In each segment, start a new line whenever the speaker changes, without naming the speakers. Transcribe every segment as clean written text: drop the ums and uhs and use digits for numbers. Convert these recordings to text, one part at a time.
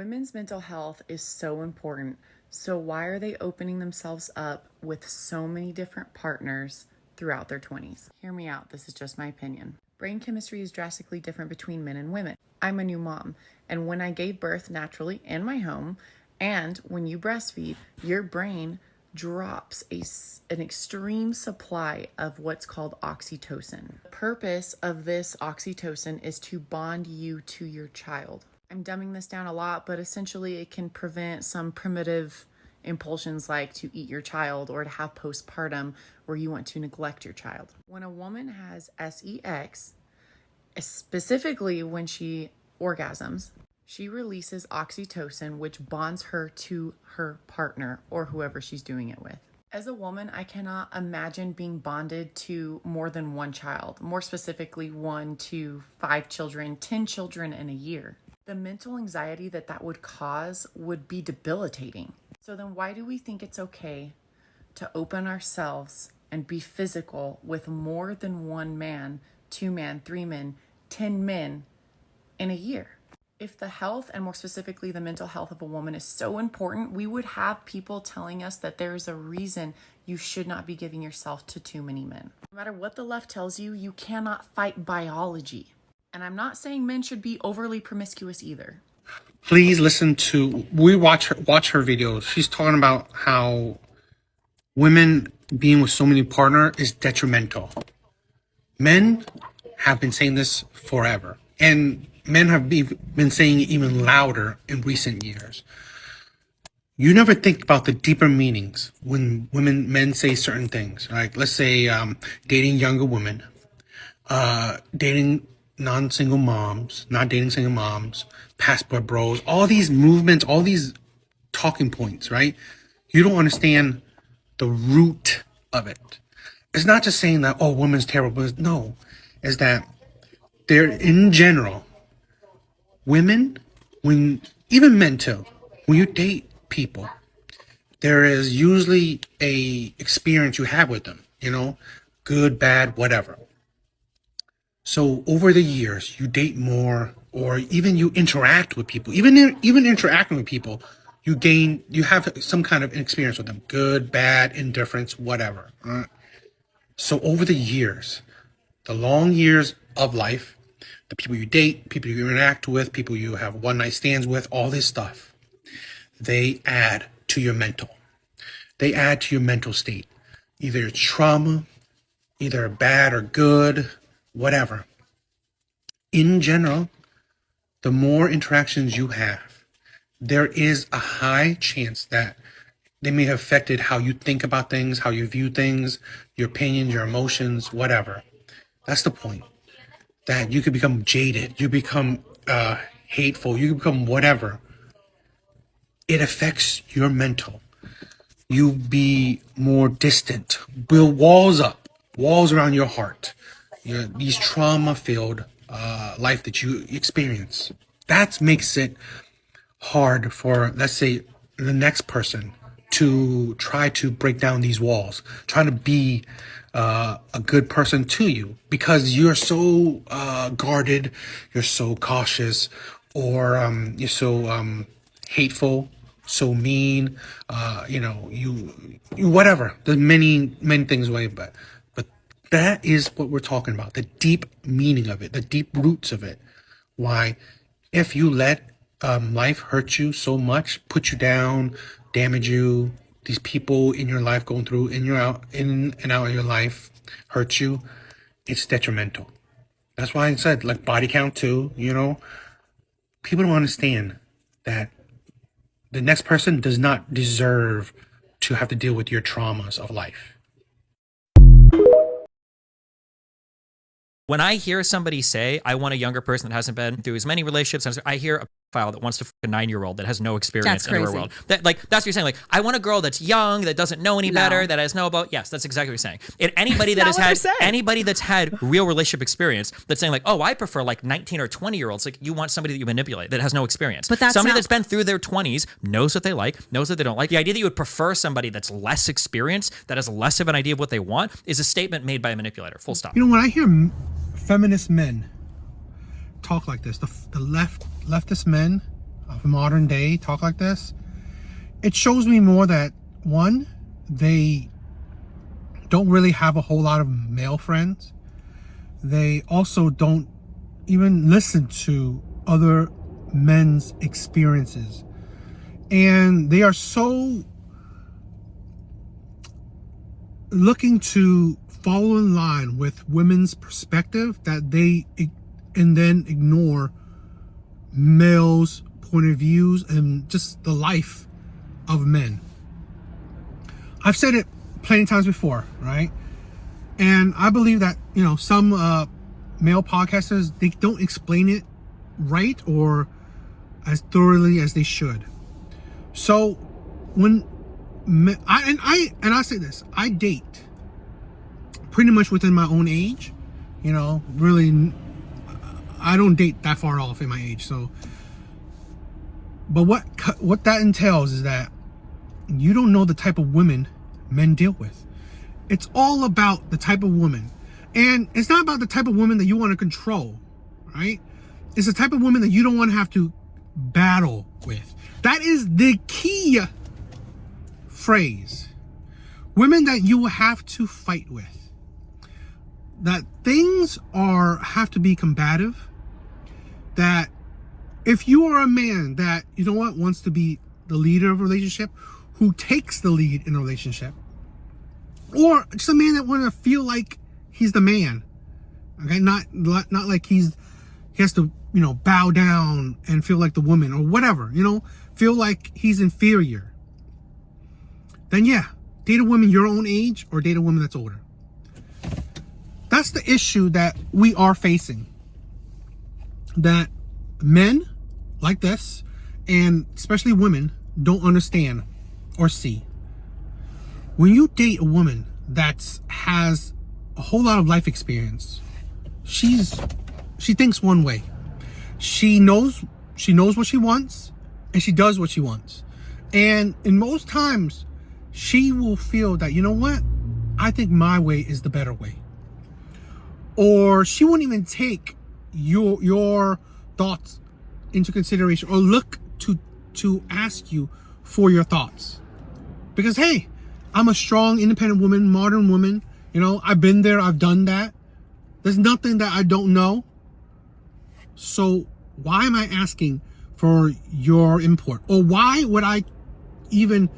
Women's mental health is so important. So, why are they opening themselves up with so many different partners throughout their 20s? Hear me out, this is just my opinion. Brain chemistry is drastically different between men and women. I'm a new mom, and when I gave birth naturally in my home, and when you breastfeed, your brain drops an extreme supply of what's called oxytocin. The purpose of this oxytocin is to bond you to your child. I'm dumbing this down a lot, but essentially it can prevent some primitive impulsions like to eat your child or to have postpartum where you want to neglect your child. When a woman has sex, specifically when she orgasms, she releases oxytocin, which bonds her to her partner or whoever she's doing it with. As a woman, I cannot imagine being bonded to more than one child, more specifically 1 to 5 children, 10 children in a year. The mental anxiety that would cause would be debilitating. So then why do we think it's okay to open ourselves and be physical with more than 1 man, 2 men, 3 men, 10 men in a year? If the health, and more specifically the mental health of a woman, is so important, we would have people telling us that there is a reason you should not be giving yourself to too many men. No matter what the left tells you, you cannot fight biology. And I'm not saying men should be overly promiscuous either.
Please listen to, we watch her videos. She's talking about how women being with so many partners is detrimental. Men have been saying this forever. And men have been saying it even louder in recent years. You never think about the deeper meanings when men say certain things. Like, let's say dating younger women, dating non-single moms, not dating single moms, passport bros, all these movements, all these talking points, right? You don't understand the root of it. It's not just saying that, oh, women's terrible. No, is that they're, in general, women, even men too, when you date people, there is usually a experience you have with them, good, bad, whatever. So over the years, you date more, or even you interact with people, even interacting with people, you have some kind of experience with them, good, bad, indifference, whatever. So over the years, the long years of life, the people you date, people you interact with, people you have one night stands with, all this stuff, they add to your mental. They add to your mental state. Either it's trauma, either bad or good, whatever. In general, the more interactions you have, there is a high chance that they may have affected how you think about things, how you view things, your opinions, your emotions, whatever. That's the point. That you could become jaded, you become hateful, you become whatever. It affects your mental. You be more distant, build walls up, walls around your heart. These trauma-filled life that you experience. That makes it hard for, let's say, the next person to try to break down these walls, trying to be a good person to you, because you're so guarded, you're so cautious, or you're so hateful, so mean, you whatever. There's many things away, but that is what we're talking about, the deep meaning of it, the deep roots of it. Why, if you let life hurt you so much, put you down, damage you, these people in your life going through in and out of your life hurt you, it's detrimental. That's why I said, like, body count too, people don't understand that the next person does not deserve to have to deal with your traumas of life.
When I hear somebody say, I want a younger person that hasn't been through as many relationships, I hear a file that wants to fuck a 9-year-old that has no experience in the real world. That's what you're saying. Like, I want a girl that's young, that doesn't know any better, that has no about. Yes, that's exactly what you're saying. And anybody that's had real relationship experience that's saying like, oh, I prefer like 19 or 20-year-olds. Like, you want somebody that you manipulate that has no experience. But that's somebody that's been through their 20s, knows what they like, knows what they don't like. The idea that you would prefer somebody that's less experienced, that has less of an idea of what they want, is a statement made by a manipulator. Full stop.
When I hear feminist men talk like this, the leftist men, of modern day talk like this, it shows me more that, one, they don't really have a whole lot of male friends. They also don't even listen to other men's experiences. And they are so looking to follow in line with women's perspective that they and then ignore males' point of views and just the life of men. I've said it plenty of times before, right? And I believe that, you know, some male podcasters, they don't explain it right or as thoroughly as they should. So when I say this, I date pretty much within my own age, you know, really, I don't date that far off in my age. So, but what that entails is that you don't know the type of women men deal with. It's all about the type of woman. And it's not about the type of woman that you want to control, right? It's the type of woman that you don't want to have to battle with. That is the key phrase. Women that you will have to fight with. That things have to be combative. That if you are a man that, you know what, wants to be the leader of a relationship, who takes the lead in a relationship, or just a man that wants to feel like he's the man, okay, not like he has to, you know, bow down and feel like the woman or whatever, you know, feel like he's inferior, then yeah, date a woman your own age or date a woman that's older. That's the issue that we are facing. That men like this, and especially women, don't understand or see. When you date a woman that has a whole lot of life experience, she thinks one way. She knows what she wants, and she does what she wants. And in most times, she will feel that, you know what, I think my way is the better way. Or she won't even take your thoughts into consideration or look to ask you for your thoughts. Because, hey, I'm a strong, independent woman, modern woman. You know, I've been there, I've done that. There's nothing that I don't know. So why am I asking for your input? Or why would I even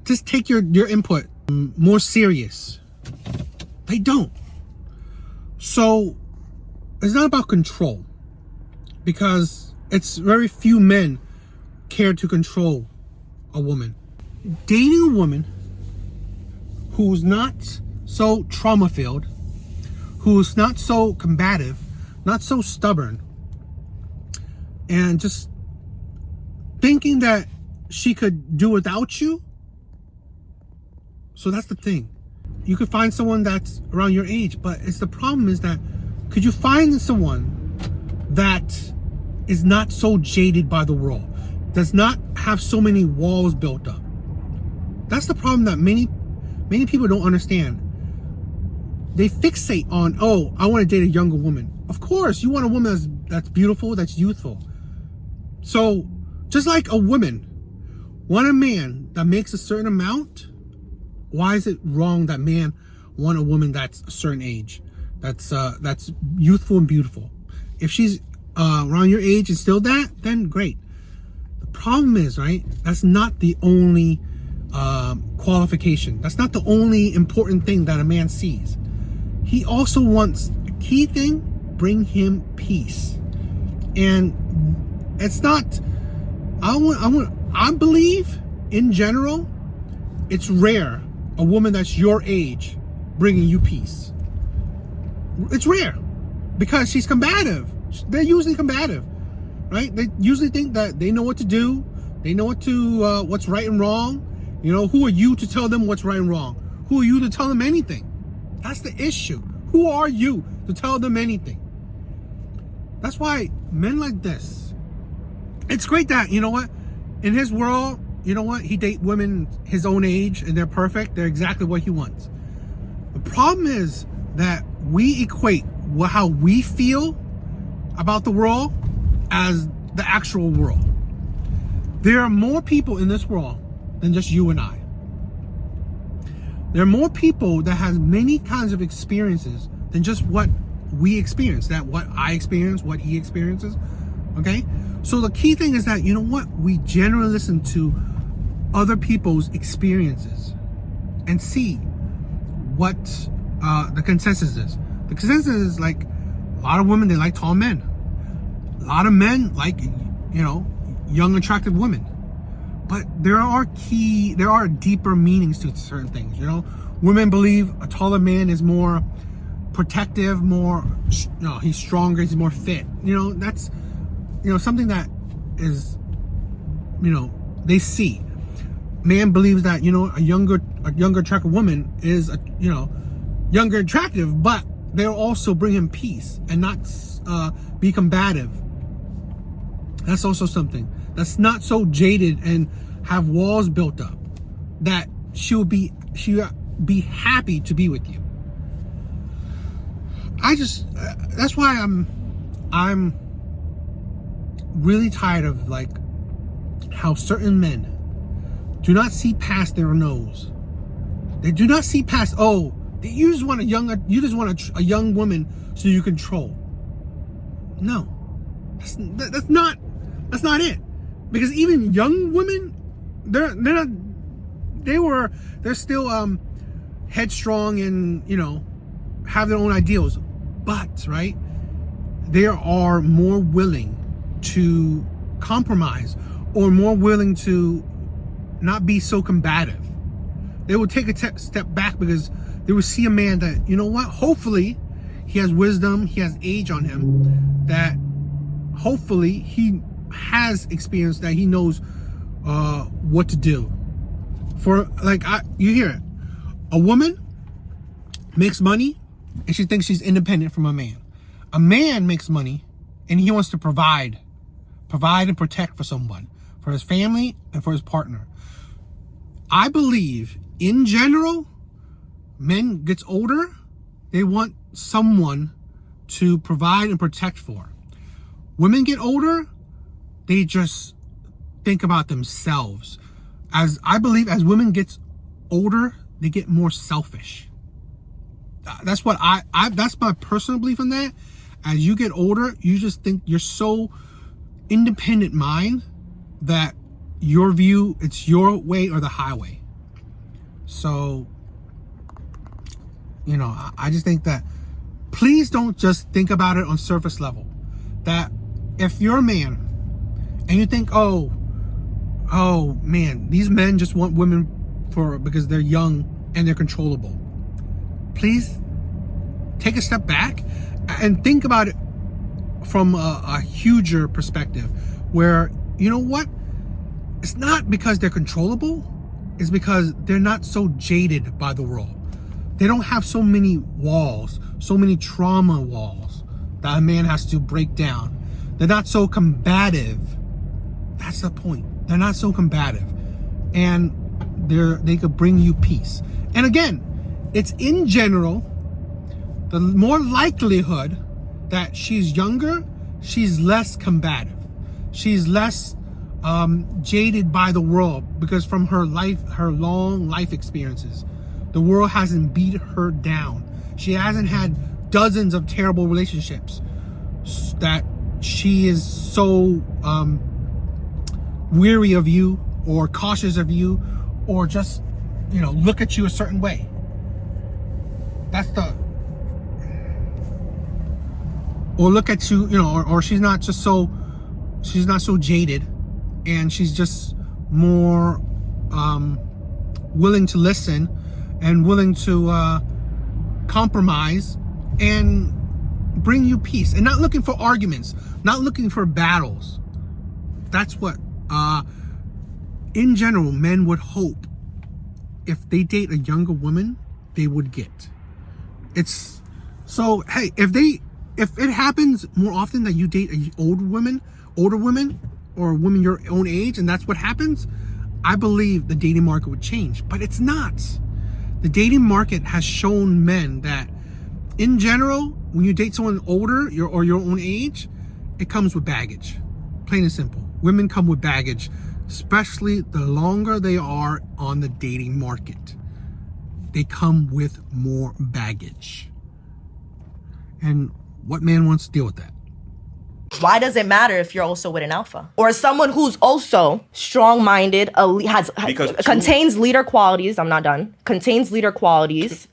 just take your input more serious? They don't. So it's not about control, because it's very few men care to control a woman. Dating a woman who's not so trauma-filled, who's not so combative, not so stubborn, and just thinking that she could do without you. So that's the thing. You could find someone that's around your age, but the problem is that could you find someone that is not so jaded by the world, does not have so many walls built up? That's the problem that many people don't understand. They fixate on, oh, I want to date a younger woman. Of course, you want a woman that's beautiful, that's youthful. So, just like a woman want a man that makes a certain amount, why is it wrong that man want a woman that's a certain age, that's youthful and beautiful? If she's around your age and still that, then great. The problem is, right, that's not the only qualification. That's not the only important thing that a man sees. He also wants a key thing: bring him peace. And it's not, I believe in general, it's rare a woman that's your age bringing you peace. It's rare because she's combative. They're usually combative, right? They usually think that they know what to do. They know what's right and wrong. You know, who are you to tell them what's right and wrong? Who are you to tell them anything? That's the issue. Who are you to tell them anything? That's why men like this, it's great that, you know what, in his world, you know what, he dates women his own age and they're perfect. They're exactly what he wants. The problem is that we equate how we feel about the world as the actual world. There are more people in this world than just you and I. There are more people that has many kinds of experiences than just what we experience, that what I experience, what he experiences. Okay? So the key thing is that, you know what? We generally listen to other people's experiences and see what the consensus is. The consensus is like a lot of women, they like tall men. A lot of men like, you know, young, attractive women. But there are deeper meanings to certain things, you know? Women believe a taller man is more protective, he's stronger, he's more fit. You know, that's, you know, something that is, you know, they see. Man believes that, you know, a younger attractive woman is, you know, younger attractive, but they'll also bring him peace and not be combative. That's also something that's not so jaded and have walls built up that she'll be happy to be with you. That's why I'm really tired of like how certain men do not see past their nose. They do not see past, you just want a young woman so you control. No, that's not it. Because even young women, they're still headstrong and, you know, have their own ideals. But right, they are more willing to compromise or more willing to not be so combative. They will take a step back because they will see a man that, you know what, hopefully he has wisdom, he has age on him, that hopefully he has experience, that he knows what to do. For like, you hear it, a woman makes money and she thinks she's independent from a man. A man makes money and he wants to provide and protect for someone, for his family and for his partner. I believe in general, men gets older, they want someone to provide and protect for. Women get older, they just think about themselves. As I believe, as women gets older, they get more selfish. That's what that's my personal belief in that. As you get older, you just think you're so independent mind that your view, it's your way or the highway. So, you know, I just think that please don't just think about it on surface level. That if you're a man and you think, oh man, these men just want women because they're young and they're controllable. Please take a step back and think about it from a huger perspective where, you know what? It's not because they're controllable. It's because they're not so jaded by the world. They don't have so many walls, so many trauma walls that a man has to break down. They're not so combative. That's the point. They're not so combative. And they could bring you peace. And again, it's in general, the more likelihood that she's younger, she's less combative. She's less jaded by the world because from her long life experiences, the world hasn't beat her down. She hasn't had dozens of terrible relationships that she is so weary of you or cautious of you or just, you know, look at you a certain way. Or look at you, you know, or she's not so jaded and she's just more willing to listen and willing to compromise and bring you peace and not looking for arguments, not looking for battles. That's what in general men would hope if they date a younger woman they would get. It's so, hey, if it happens more often that you date an older woman or a woman your own age and that's what happens, I believe the dating market would change. But it's not. The dating market has shown men that in general, when you date someone older or your own age, it comes with baggage. Plain and simple. Women come with baggage. especially the longer they are on the dating market. They come with more baggage. And what man wants to deal with that?
Why does it matter if you're also with an alpha or someone who's also strong-minded, contains leader qualities? I'm not done. Contains leader qualities.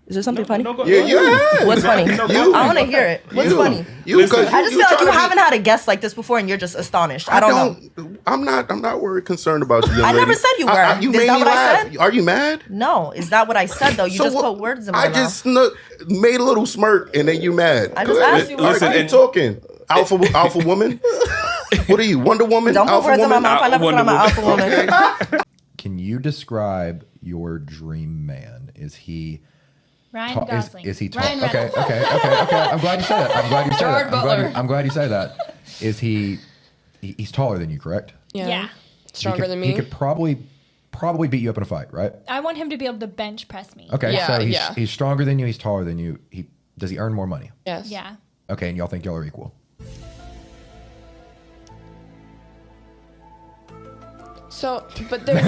Is there something funny?
Yeah.
What's funny? I want to hear it. What's funny? I just feel like you haven't had a guest like this before, and you're just astonished. I don't know.
I'm not worried, concerned about you, young lady.
I never said you were.
You
Is
made
that
me
what I
laugh.
said?
Are you mad?
No, is that what I said though? You
So
just
what-
put words in my
I
mouth.
just made a little smirk, and then you mad.
I just
Go ahead.
asked you.
What are you talking? Alpha woman? What are you, Wonder Woman?
Don't put
Alpha
words in my
woman?
mouth. I never said I'm an alpha woman.
Can you describe your dream man? Is he
Ryan Gosling.
Is he
Ryan
okay?
Reynolds.
Okay. I'm glad you said that. I'm glad you said
Gerard
that.
Butler.
I'm glad you say that. Is he's taller than you, correct?
Yeah.
Stronger than
He
me.
could probably beat you up in a fight, right?
I want him to be able to bench press me.
Okay,
Yeah,
so
yeah.
he's stronger than you, he's taller than you. Does he earn more money?
Yes.
Yeah.
Okay, and y'all think y'all are equal.
So, but there's